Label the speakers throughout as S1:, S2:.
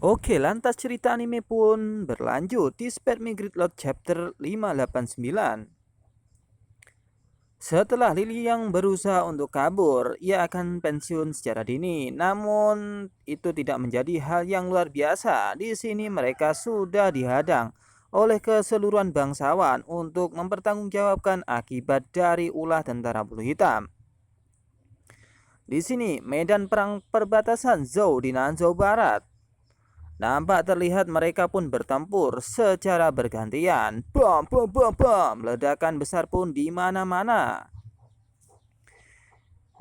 S1: Oke, lantas cerita anime pun berlanjut di Spare Me Gridlock chapter 589. Setelah Lily yang berusaha untuk kabur, ia akan pensiun secara dini. Namun, itu tidak menjadi hal yang luar biasa. Di sini mereka sudah dihadang oleh keseluruhan bangsawan untuk mempertanggungjawabkan akibat dari ulah tentara bulu hitam. Di sini, medan perang perbatasan Zhou di Nanzhou Barat. Nampak terlihat mereka pun bertempur secara bergantian. Bom, bom, bom, bom. Ledakan besar pun di mana-mana.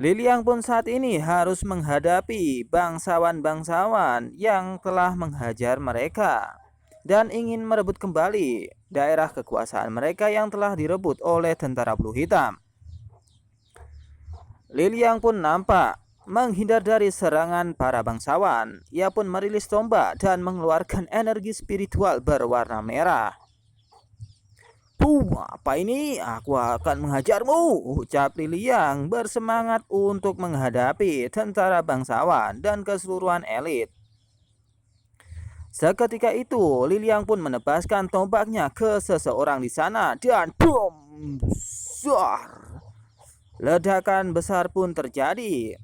S1: Liliang pun saat ini harus menghadapi bangsawan-bangsawan yang telah menghajar mereka dan ingin merebut kembali daerah kekuasaan mereka yang telah direbut oleh tentara bulu hitam. Liliang pun nampak menghindar dari serangan para bangsawan. Ia pun merilis tombak dan mengeluarkan energi spiritual berwarna merah. Apa ini? Aku akan menghajarmu, ucap Liliang bersemangat untuk menghadapi tentara bangsawan dan keseluruhan elit. Seketika itu, Liliang pun menebaskan tombaknya ke seseorang di sana dan boom! Besar! Ledakan besar pun terjadi.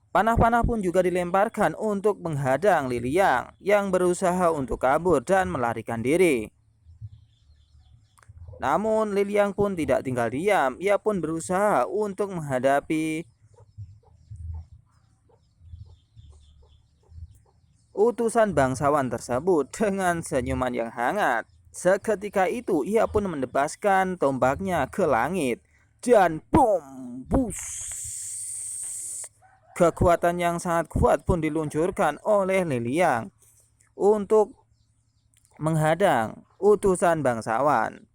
S1: Panah-panah pun juga dilemparkan untuk menghadang Liliang yang berusaha untuk kabur dan melarikan diri. Namun Liliang pun tidak tinggal diam, ia pun berusaha untuk menghadapi utusan bangsawan tersebut dengan senyuman yang hangat. Seketika itu ia pun menebaskan tombaknya ke langit dan boom, bus. Kekuatan yang sangat kuat pun diluncurkan oleh Liliang untuk menghadang utusan bangsawan.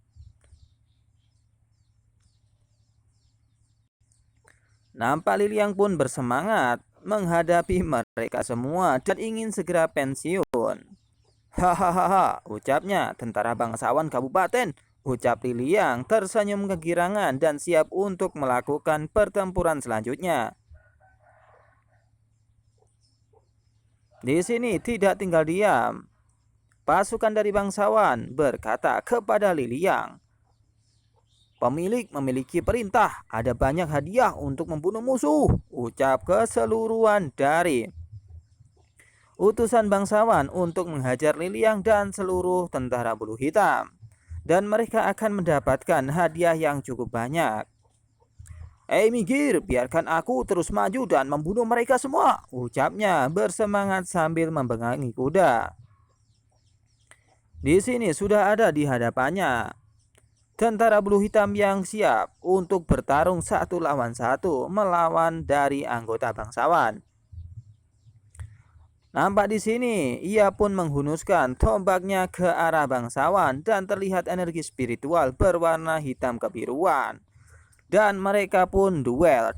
S1: Nampak Liliang pun bersemangat menghadapi mereka semua dan ingin segera pensiun. Hahaha, ucapnya tentara bangsawan kabupaten. Ucap Liliang tersenyum kegirangan dan siap untuk melakukan pertempuran selanjutnya. Di sini tidak tinggal diam. Pasukan dari bangsawan berkata kepada Liliang, "Pemilik memiliki perintah, ada banyak hadiah untuk membunuh musuh," ucap keseluruhan dari utusan bangsawan untuk menghajar Liliang dan seluruh tentara bulu hitam. Dan mereka akan mendapatkan hadiah yang cukup banyak. Minggir, biarkan aku terus maju dan membunuh mereka semua, ucapnya bersemangat sambil membangkang kuda. Di sini sudah ada di hadapannya tentara bulu hitam yang siap untuk bertarung satu lawan satu melawan dari anggota bangsawan. Nampak di sini, ia pun menghunuskan tombaknya ke arah bangsawan dan terlihat energi spiritual berwarna hitam kebiruan. Dan mereka pun duel.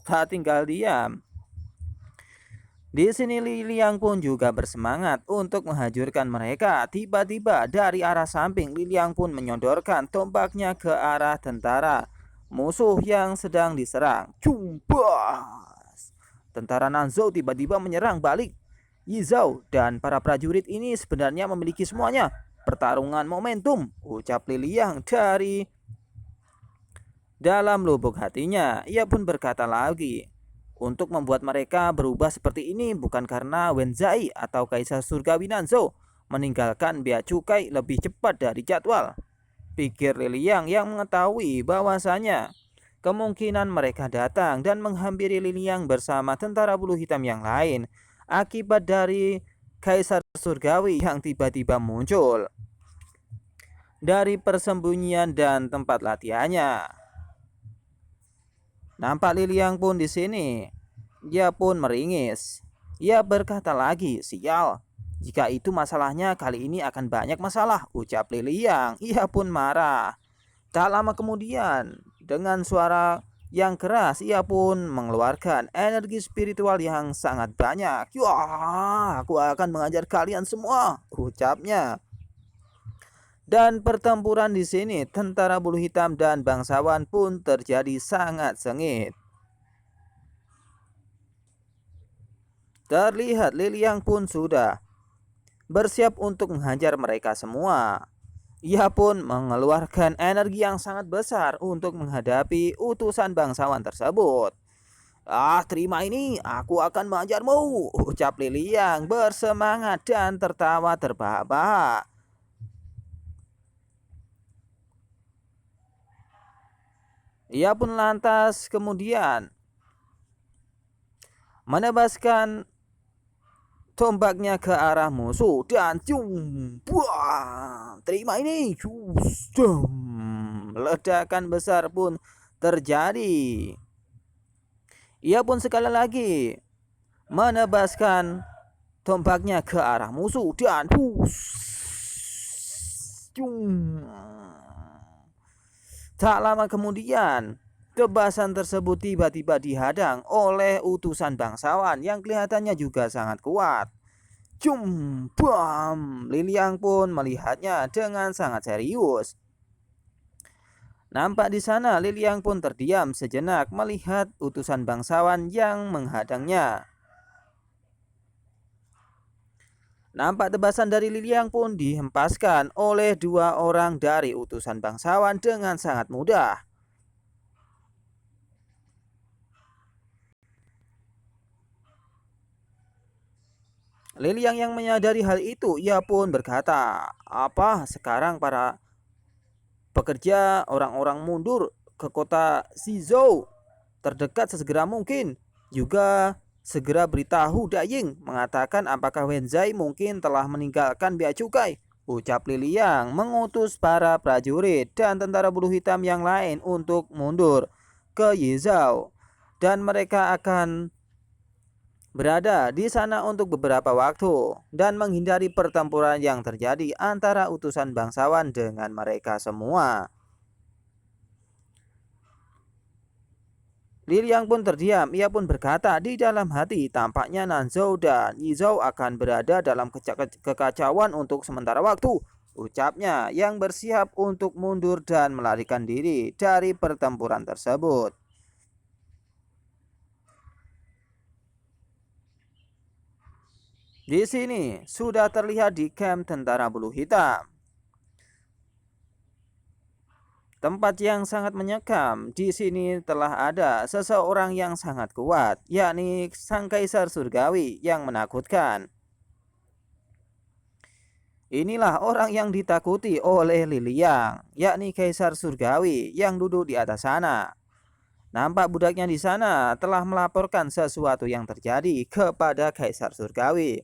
S1: Tak tinggal diam. Di sini Liliang pun juga bersemangat untuk menghancurkan mereka. Tiba-tiba dari arah samping Liliang pun menyodorkan tombaknya ke arah tentara musuh yang sedang diserang. Tentara Nanzhou tiba-tiba menyerang balik. Yizhou dan para prajurit ini sebenarnya memiliki semuanya. Pertarungan momentum, ucap Liliang dari dalam lubuk hatinya. Ia pun berkata lagi, untuk membuat mereka berubah seperti ini bukan karena Wenzai atau Kaisar Surgawi Nanzhou meninggalkan bea cukai lebih cepat dari jadwal. Pikir Liliang yang mengetahui bahwasanya kemungkinan mereka datang dan menghampiri Liliang bersama tentara bulu hitam yang lain akibat dari Kaisar Surgawi yang tiba-tiba muncul dari persembunyian dan tempat latihannya. Nampak Liliang pun di sini. Ia pun meringis. Ia berkata lagi, "Sial, jika itu masalahnya kali ini akan banyak masalah," ucap Liliang. Ia pun marah. Tak lama kemudian, dengan suara yang keras, ia pun mengeluarkan energi spiritual yang sangat banyak. "Wah, aku akan mengajar kalian semua," ucapnya. Dan pertempuran di sini, tentara bulu hitam dan bangsawan pun terjadi sangat sengit. Terlihat Liliang pun sudah bersiap untuk menghajar mereka semua. Ia pun mengeluarkan energi yang sangat besar untuk menghadapi utusan bangsawan tersebut. Terima ini, aku akan mengajarmu, ucap Liliang bersemangat dan tertawa terbahak-bahak. Ia pun lantas kemudian menebaskan tombaknya ke arah musuh dan terima ini, ledakan besar pun terjadi. Ia pun sekali lagi menebaskan tombaknya ke arah musuh dan tak lama kemudian tebasan tersebut tiba-tiba dihadang oleh utusan bangsawan yang kelihatannya juga sangat kuat. Liliang pun melihatnya dengan sangat serius. Nampak di sana Liliang pun terdiam sejenak melihat utusan bangsawan yang menghadangnya. Nampak tebasan dari Liliang pun dihempaskan oleh 2 orang dari utusan bangsawan dengan sangat mudah. Liliang yang menyadari hal itu, ia pun berkata, "Apa sekarang para pekerja orang-orang mundur ke kota Shizhou terdekat sesegera mungkin. Juga segera beritahu Daying mengatakan apakah Wenzai mungkin telah meninggalkan bea cukai," ucap Liliang mengutus para prajurit dan tentara bulu hitam yang lain untuk mundur ke Yizhou, dan mereka akan berada di sana untuk beberapa waktu dan menghindari pertempuran yang terjadi antara utusan bangsawan dengan mereka semua. Liliang pun terdiam. Ia pun berkata di dalam hati, tampaknya Nanzhou dan Yizhou akan berada dalam kekacauan untuk sementara waktu, ucapnya yang bersiap untuk mundur dan melarikan diri dari pertempuran tersebut. Di sini sudah terlihat di camp tentara bulu hitam. Tempat yang sangat menyekam. Di sini telah ada seseorang yang sangat kuat, yakni Sang Kaisar Surgawi yang menakutkan. Inilah orang yang ditakuti oleh Liliang, yakni Kaisar Surgawi yang duduk di atas sana. Nampak budaknya di sana telah melaporkan sesuatu yang terjadi kepada Kaisar Surgawi.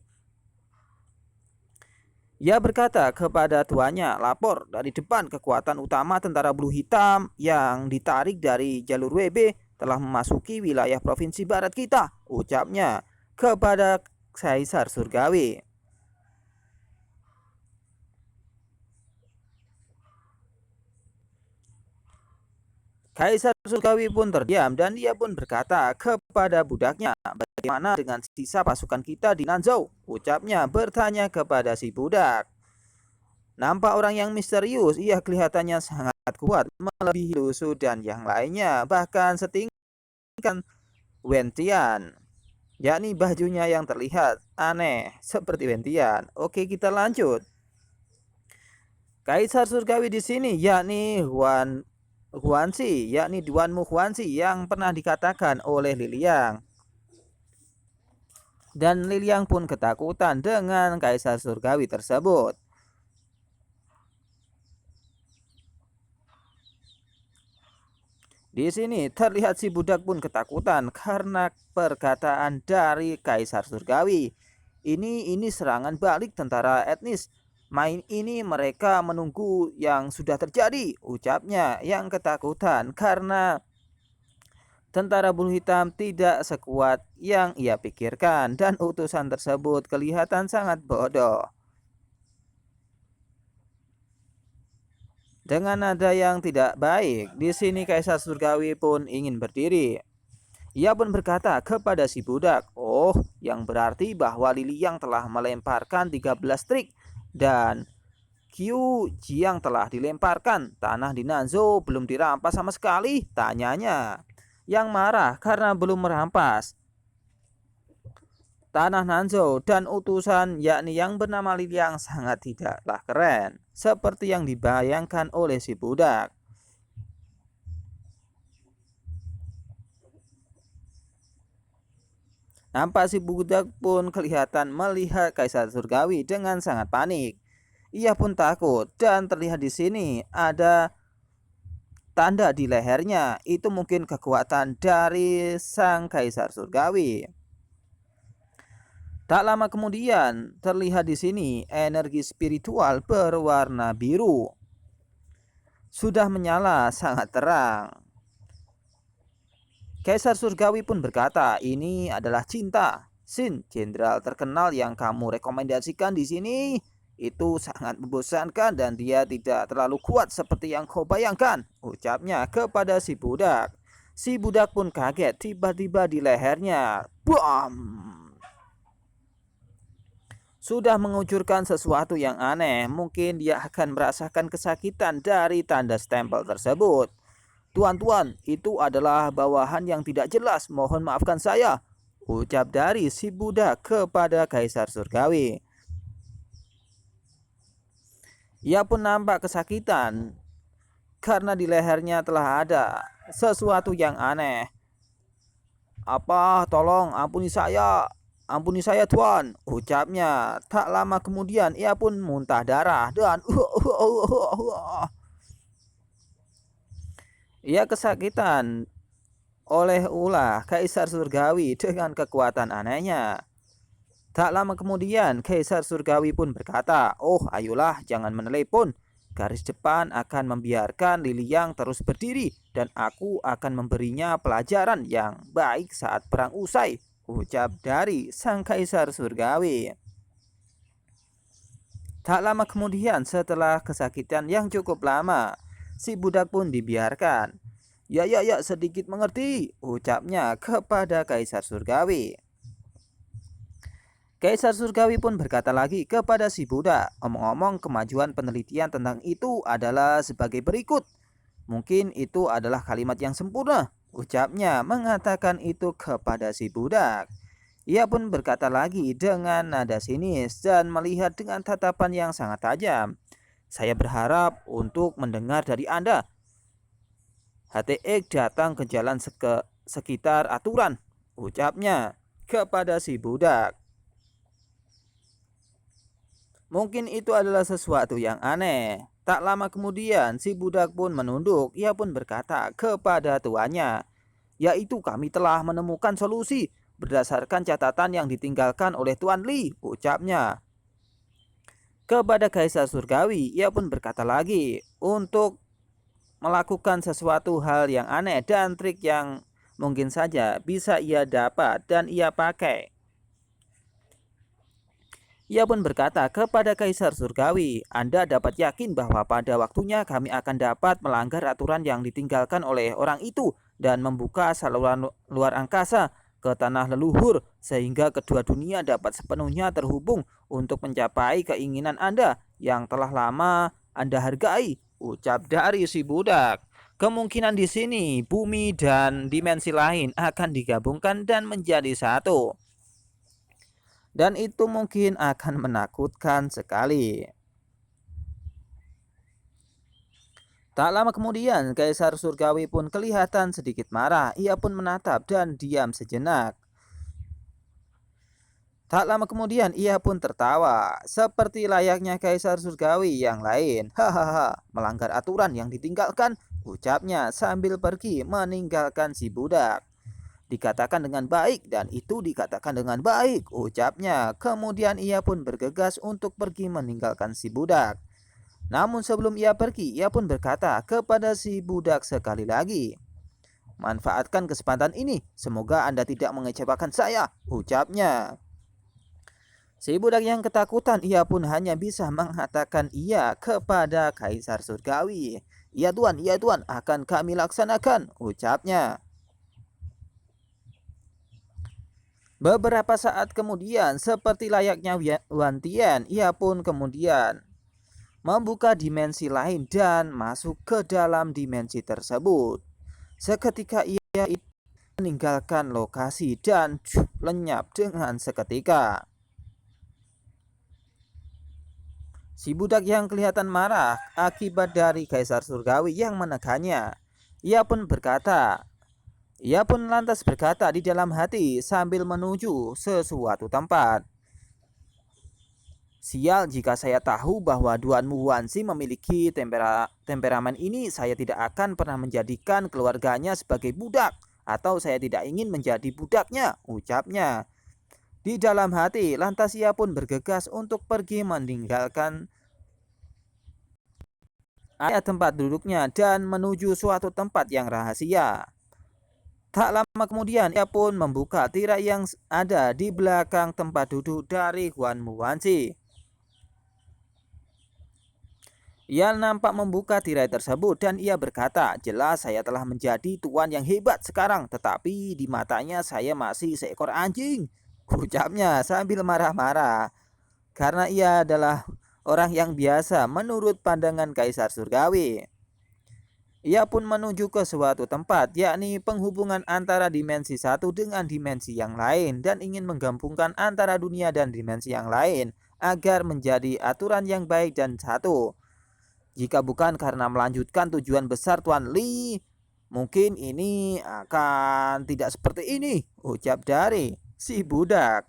S1: Ia berkata kepada tuannya, "Lapor dari depan kekuatan utama tentara bulu hitam yang ditarik dari jalur WB telah memasuki wilayah provinsi barat kita," ucapnya kepada Kaisar Surgawi. Kaisar Surgawi pun terdiam dan dia pun berkata kepada budaknya, "Bagaimana dengan sisa pasukan kita di Nanzhou?" ucapnya bertanya kepada si budak. Nampak orang yang misterius, ia kelihatannya sangat kuat melebihi Lu Su dan yang lainnya, bahkan setingkat Wentian, yakni bajunya yang terlihat aneh seperti Wentian. Oke, kita lanjut. Kaisar Surgawi di sini yakni Huanxi, yakni Duanmu Huanxi yang pernah dikatakan oleh Liliang. Dan Liliang pun ketakutan dengan Kaisar Surgawi tersebut. Di sini terlihat si budak pun ketakutan karena perkataan dari Kaisar Surgawi. Ini serangan balik tentara etnis. Main ini mereka menunggu yang sudah terjadi, ucapnya yang ketakutan karena tentara bulu hitam tidak sekuat yang ia pikirkan dan utusan tersebut kelihatan sangat bodoh. Dengan nada yang tidak baik, di sini Kaisar Surgawi pun ingin berdiri. Ia pun berkata kepada si budak, "Oh, yang berarti bahwa Liliang telah melemparkan 13 trik dan Qiu Jiang telah dilemparkan. Tanah di Nanzhou belum dirampas sama sekali?" tanyanya, yang marah karena belum merampas. Tanah Nanzhou dan utusan yakni yang bernama Liliang sangat tidaklah keren seperti yang dibayangkan oleh si budak. Nampak si budak pun kelihatan melihat Kaisar Surgawi dengan sangat panik. Ia pun takut dan terlihat di sini ada tanda di lehernya. Itu mungkin kekuatan dari sang Kaisar Surgawi. Tak lama kemudian terlihat di sini energi spiritual berwarna biru. Sudah menyala sangat terang. Kaisar Surgawi pun berkata, "Ini adalah cinta. Sin, jenderal terkenal yang kamu rekomendasikan di sini itu sangat membosankan dan dia tidak terlalu kuat seperti yang kau bayangkan," ucapnya kepada si budak. Si budak pun kaget, tiba-tiba di lehernya, bam! Sudah mengucurkan sesuatu yang aneh. Mungkin dia akan merasakan kesakitan dari tanda stempel tersebut. "Tuan-tuan, itu adalah bawahan yang tidak jelas. Mohon maafkan saya," ucap dari si budak kepada Kaisar Surgawi. Ia pun nampak kesakitan karena di lehernya telah ada sesuatu yang aneh. "Apa? Tolong ampuni saya tuan," ucapnya. Tak lama kemudian ia pun muntah darah dan ia kesakitan oleh ulah Kaisar Surgawi dengan kekuatan anehnya. Tak lama kemudian Kaisar Surgawi pun berkata, "Oh ayolah jangan menelepon. Garis depan akan membiarkan Liliang terus berdiri dan aku akan memberinya pelajaran yang baik saat perang usai," ucap dari sang Kaisar Surgawi. Tak lama kemudian setelah kesakitan yang cukup lama, si budak pun dibiarkan. Ya, sedikit mengerti," ucapnya kepada Kaisar Surgawi. Kaisar Surgawi pun berkata lagi kepada si budak, "Omong-omong, kemajuan penelitian tentang itu adalah sebagai berikut." "Mungkin itu adalah kalimat yang sempurna," ucapnya mengatakan itu kepada si budak. Ia pun berkata lagi dengan nada sinis dan melihat dengan tatapan yang sangat tajam, "Saya berharap untuk mendengar dari Anda. HTX datang ke jalan sekitar aturan," ucapnya kepada si budak. Mungkin itu adalah sesuatu yang aneh. Tak lama kemudian si budak pun menunduk. Ia pun berkata kepada tuannya, "Yaitu kami telah menemukan solusi berdasarkan catatan yang ditinggalkan oleh Tuan Li," ucapnya. Kepada Kaisar Surgawi ia pun berkata lagi untuk melakukan sesuatu hal yang aneh dan trik yang mungkin saja bisa ia dapat dan ia pakai. Ia pun berkata kepada Kaisar Surgawi, "Anda dapat yakin bahwa pada waktunya kami akan dapat melanggar aturan yang ditinggalkan oleh orang itu dan membuka saluran luar angkasa ke tanah leluhur sehingga kedua dunia dapat sepenuhnya terhubung untuk mencapai keinginan Anda yang telah lama Anda hargai," ucap dari si budak. Kemungkinan di sini bumi dan dimensi lain akan digabungkan dan menjadi satu. Dan itu mungkin akan menakutkan sekali. Tak lama kemudian Kaisar Surgawi pun kelihatan sedikit marah. Ia pun menatap dan diam sejenak. Tak lama kemudian ia pun tertawa seperti layaknya Kaisar Surgawi yang lain. "Hahaha, melanggar aturan yang ditinggalkan," ucapnya sambil pergi meninggalkan si budak. "Dikatakan dengan baik dan itu dikatakan dengan baik," ucapnya. Kemudian ia pun bergegas untuk pergi meninggalkan si budak. Namun sebelum ia pergi, ia pun berkata kepada si budak sekali lagi, "Manfaatkan kesempatan ini, semoga Anda tidak mengecewakan saya," ucapnya. Si budak yang ketakutan ia pun hanya bisa mengatakan iya kepada Kaisar Surgawi. Iya tuan, akan kami laksanakan," ucapnya. Beberapa saat kemudian, seperti layaknya Wan Tian, ia pun kemudian membuka dimensi lain dan masuk ke dalam dimensi tersebut. Seketika ia meninggalkan lokasi dan lenyap dengan seketika. Si budak yang kelihatan marah akibat dari kaisar surgawi yang menekannya. Ia pun lantas berkata di dalam hati sambil menuju sesuatu tempat. Sial, jika saya tahu bahwa Tuan Muwansi memiliki temperamen ini, saya tidak akan pernah menjadikan keluarganya sebagai budak, atau saya tidak ingin menjadi budaknya, ucapnya. Di dalam hati, lantas ia pun bergegas untuk pergi meninggalkan area tempat duduknya dan menuju suatu tempat yang rahasia. Tak lama kemudian, ia pun membuka tirai yang ada di belakang tempat duduk dari Tuan Muwansi. Ia nampak membuka tirai tersebut dan ia berkata, jelas saya telah menjadi tuan yang hebat sekarang, tetapi di matanya saya masih seekor anjing, ucapnya sambil marah-marah. Karena ia adalah orang yang biasa menurut pandangan kaisar surgawi. Ia pun menuju ke suatu tempat, yakni penghubungan antara dimensi satu dengan dimensi yang lain, dan ingin menggabungkan antara dunia dan dimensi yang lain agar menjadi aturan yang baik dan satu. Jika bukan karena melanjutkan tujuan besar Tuan Li, mungkin ini akan tidak seperti ini, ucap dari si budak.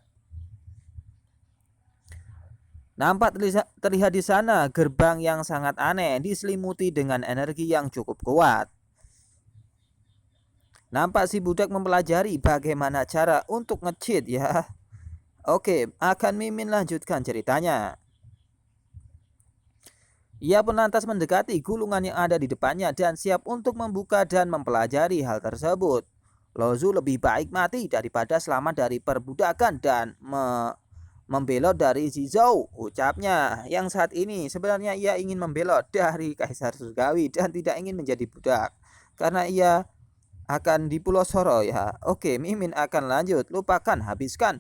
S1: Nampak terlihat di sana gerbang yang sangat aneh diselimuti dengan energi yang cukup kuat. Nampak si budak mempelajari bagaimana cara untuk nge-cheat ya. Oke, akan Mimin lanjutkan ceritanya. Ia pun lantas mendekati gulungan yang ada di depannya dan siap untuk membuka dan mempelajari hal tersebut. Lozu lebih baik mati daripada selamat dari perbudakan dan membelot dari Zizou, ucapnya. Yang saat ini sebenarnya ia ingin membelot dari kaisar surgawi dan tidak ingin menjadi budak karena ia akan di Pulau Soro ya. Oke, Mimin akan lanjut. Lupakan, habiskan.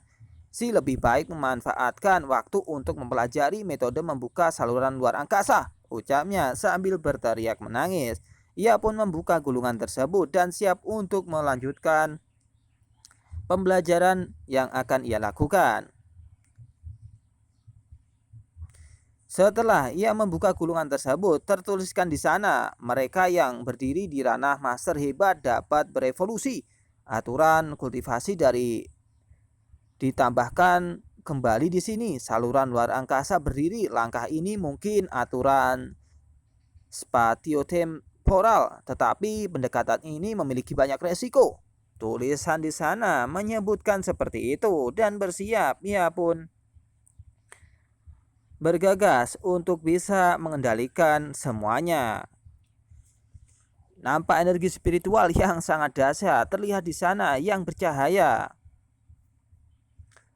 S1: Si lebih baik memanfaatkan waktu untuk mempelajari metode membuka saluran luar angkasa, ucapnya sambil berteriak menangis. Ia pun membuka gulungan tersebut dan siap untuk melanjutkan pembelajaran yang akan ia lakukan. Setelah ia membuka gulungan tersebut, tertuliskan di sana, mereka yang berdiri di ranah master hebat dapat berevolusi. Aturan kultivasi ditambahkan kembali di sini. Saluran luar angkasa berdiri. Langkah ini mungkin aturan spatiotemporal, tetapi pendekatan ini memiliki banyak resiko. Tulisan di sana menyebutkan seperti itu dan bersiap. Ia pun bergegas untuk bisa mengendalikan semuanya. Nampak energi spiritual yang sangat dahsyat terlihat di sana yang bercahaya.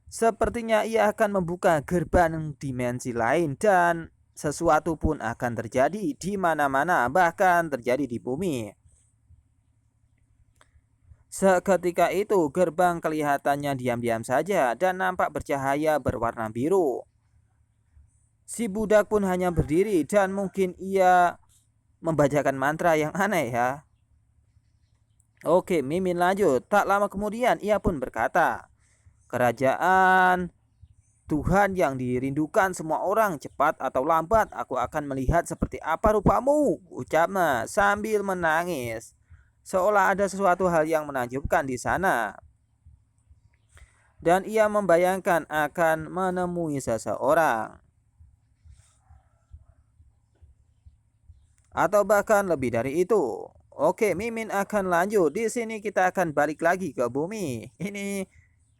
S1: Sepertinya ia akan membuka gerbang dimensi lain dan sesuatu pun akan terjadi di mana-mana, bahkan terjadi di bumi. Seketika itu gerbang kelihatannya diam-diam saja dan nampak bercahaya berwarna biru. Si budak pun hanya berdiri dan mungkin ia membacakan mantra yang aneh ya. Oke, Mimin lanjut. Tak lama kemudian ia pun berkata, kerajaan Tuhan yang dirindukan semua orang, cepat atau lambat aku akan melihat seperti apa rupamu, ucapnya sambil menangis. Seolah ada sesuatu hal yang menakjubkan di sana. Dan ia membayangkan akan menemui seseorang. Atau bahkan lebih dari itu. Oke, Mimin akan lanjut. Di sini kita akan balik lagi ke bumi. Ini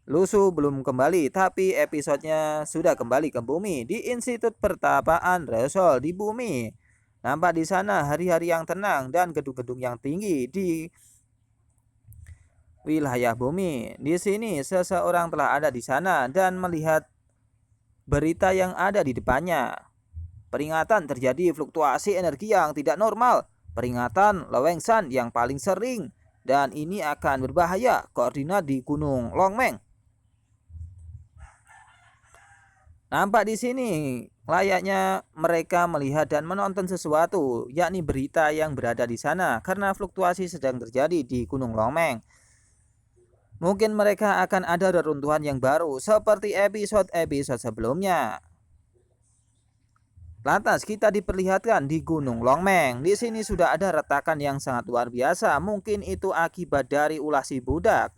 S1: Lusu belum kembali, tapi episodenya sudah kembali ke bumi di Institut Pertapaan Resol di bumi. Nampak di sana hari-hari yang tenang dan gedung-gedung yang tinggi di wilayah bumi. Di sini seseorang telah ada di sana dan melihat berita yang ada di depannya. Peringatan terjadi fluktuasi energi yang tidak normal. Peringatan Lewengsan yang paling sering dan ini akan berbahaya. Koordinat di Gunung Longmeng. Nampak di sini layaknya mereka melihat dan menonton sesuatu, yakni berita yang berada di sana karena fluktuasi sedang terjadi di Gunung Longmeng. Mungkin mereka akan ada reruntuhan yang baru seperti episode-episode sebelumnya. Lantas kita diperlihatkan di Gunung Longmeng. Di sini sudah ada retakan yang sangat luar biasa. Mungkin itu akibat dari ulah si budak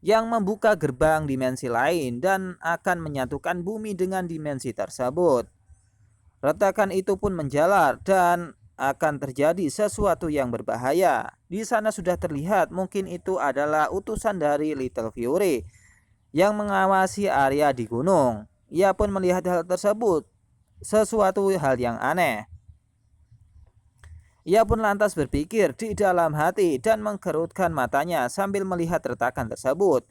S1: yang membuka gerbang dimensi lain dan akan menyatukan bumi dengan dimensi tersebut. Retakan itu pun menjalar dan akan terjadi sesuatu yang berbahaya. Di sana sudah terlihat mungkin itu adalah utusan dari Little Fury yang mengawasi area di gunung. Ia pun melihat hal tersebut, sesuatu hal yang aneh. Ia pun lantas berpikir di dalam hati dan mengkerutkan matanya sambil melihat retakan tersebut.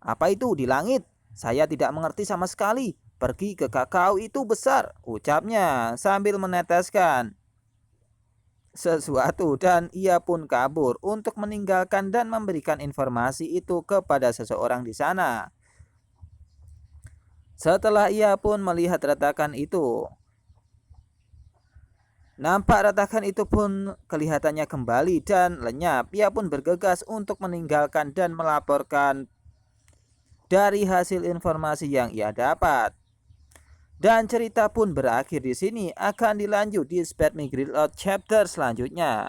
S1: Apa itu di langit? Saya tidak mengerti sama sekali. Pergi ke kakao itu besar, ucapnya sambil meneteskan sesuatu dan ia pun kabur untuk meninggalkan dan memberikan informasi itu kepada seseorang di sana. Setelah ia pun melihat retakan itu, nampak retakan itu pun kelihatannya kembali dan lenyap. Ia pun bergegas untuk meninggalkan dan melaporkan dari hasil informasi yang ia dapat. Dan cerita pun berakhir di sini, akan dilanjut di Spare Me Grill Out chapter selanjutnya.